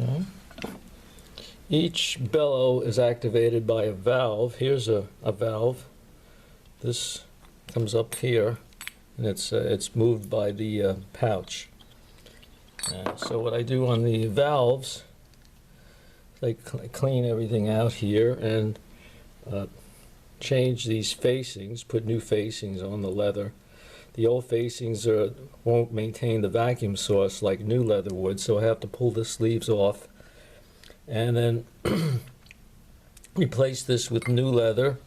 Okay. Each bellow is activated by a valve. Here's a valve. This comes up here, and it's moved by the pouch. So what I do on the valves, I clean everything out here and change these facings, put new facings on the leather. The old facings won't maintain the vacuum source like new leather would, so I have to pull the sleeves off and then replace this with new leather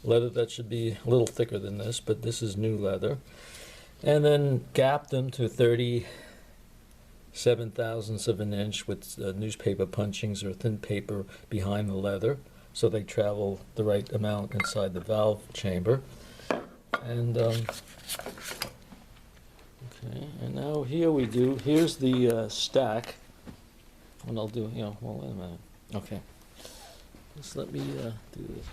that should be a little thicker than this, but this is new leather, and then gap them to 37 thousandths of an inch with newspaper punchings or thin paper behind the leather so they travel the right amount inside the valve chamber. And okay, and now here's the stack, and I'll do, well, wait a minute. Okay, just let me do this.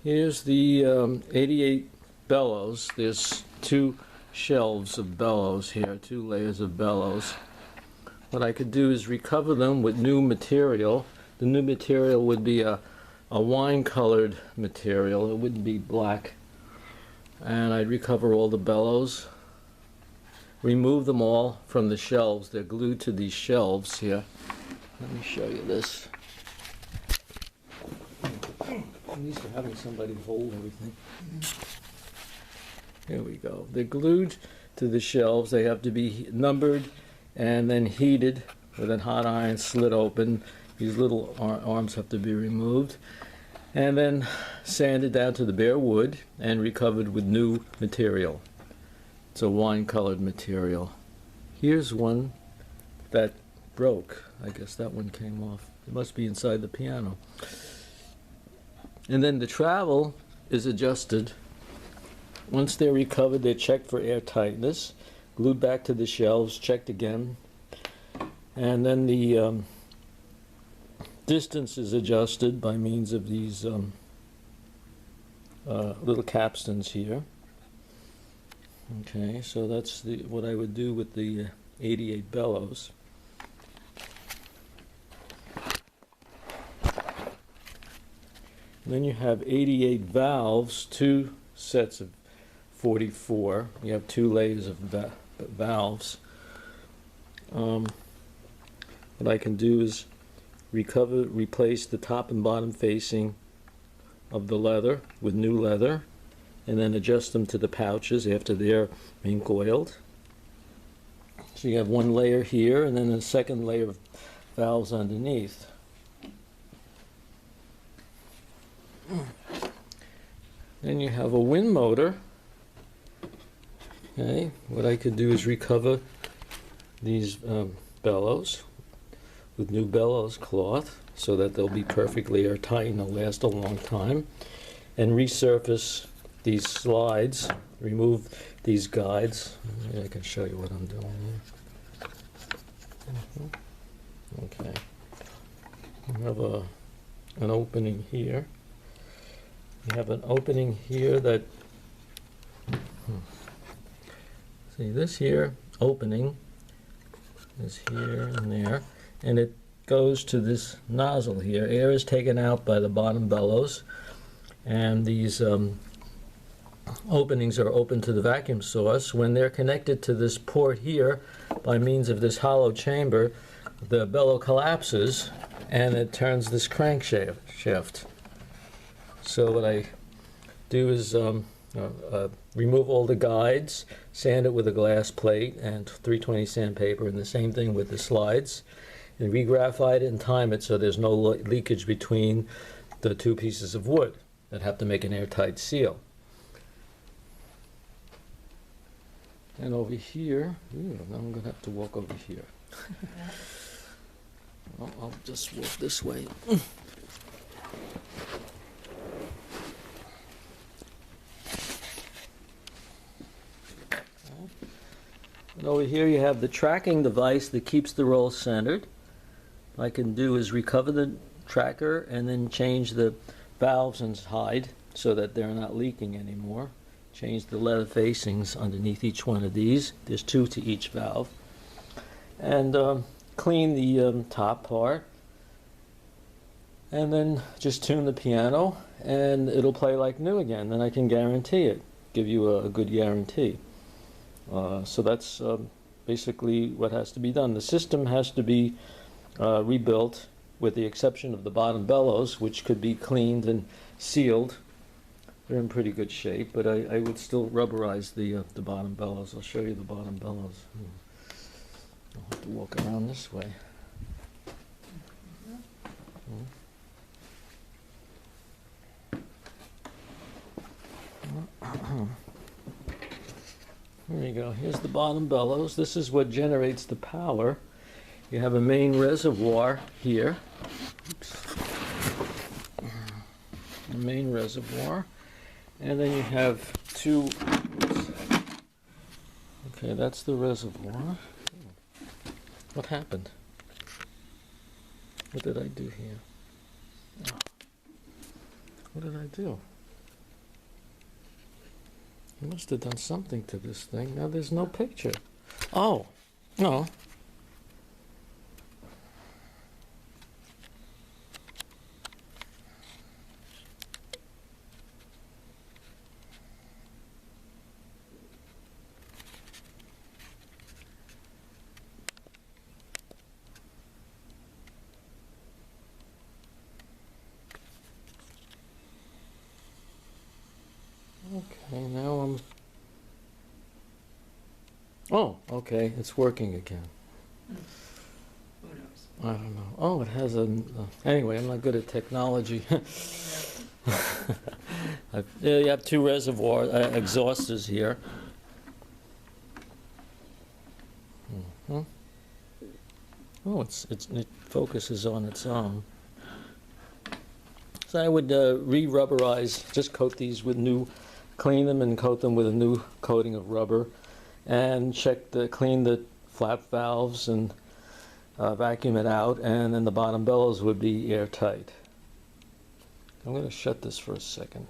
Here's the 88 bellows. There's two shelves of bellows here, two layers of bellows. What I could do is recover them with new material. The new material would be a wine-colored material. It wouldn't be black. And I'd recover all the bellows, remove them all from the shelves. They're glued to these shelves here. Let me show you this. I'm used to having somebody hold everything. Here we go. They're glued to the shelves. They have to be numbered and then heated with a hot iron, slit open. These little arms have to be removed and then sanded down to the bare wood and recovered with new material. It's a wine-colored material. Here's one that broke. I guess that one came off. It must be inside the piano. And then the tribble is adjusted. Once they're recovered, they're checked for air tightness, glued back to the shelves, checked again. And then the distance is adjusted by means of these little capstans here. Okay, so that's what I would do with the 88 bellows. Then you have 88 valves, two sets of 44. You have two layers of valves. What I can do is replace the top and bottom facing of the leather with new leather, and then adjust them to the pouches after they're ink oiled. So you have one layer here, and then a second layer of valves underneath. Then you have a wind motor. Okay, what I could do is recover these bellows with new bellows cloth so that they'll be perfectly airtight and they'll last a long time, and resurface these slides, remove these guides. Maybe I can show you what I'm doing here. Okay, we have an opening here. You have an opening here that, see this here, opening is here and there, and it goes to this nozzle here. Air is taken out by the bottom bellows, and these openings are open to the vacuum source. When they're connected to this port here by means of this hollow chamber, the bellow collapses and it turns this crankshaft. So what I do is remove all the guides, sand it with a glass plate and 320 sandpaper, and the same thing with the slides, and re-graphite it and time it so there's no leakage between the two pieces of wood that have to make an airtight seal. And over here, now I'm going to have to walk over here. Well, I'll just walk this way. And over here you have the tracking device that keeps the roll centered. What I can do is recover the tracker and then change the valves inside so that they're not leaking anymore. Change the leather facings underneath each one of these. There's 2 to each valve. And clean the top part. And then just tune the piano and it'll play like new again. Then I can guarantee it, give you a good guarantee. So that's basically what has to be done. The system has to be rebuilt with the exception of the bottom bellows, which could be cleaned and sealed. They're in pretty good shape, but I would still rubberize the bottom bellows. I'll show you the bottom bellows. I'll have to walk around this way. There you go. Here's the bottom bellows. This is what generates the power. You have a main reservoir here. Oops. A main reservoir. And then you have 2. Okay, that's the reservoir. What happened? What did I do here? What did I do? I must have done something to this thing. Now there's no picture. Oh, no. Okay, now I'm... Oh, okay, it's working again. Who knows? I don't know. Oh, it has a... anyway, I'm not good at technology. Yeah, you have 2 reservoir exhausters here. Oh, it focuses on its own. So I would re-rubberize, just coat these with new, clean them and coat them with a new coating of rubber, and clean the flap valves and vacuum it out, and then the bottom bellows would be airtight. I'm going to shut this for a second.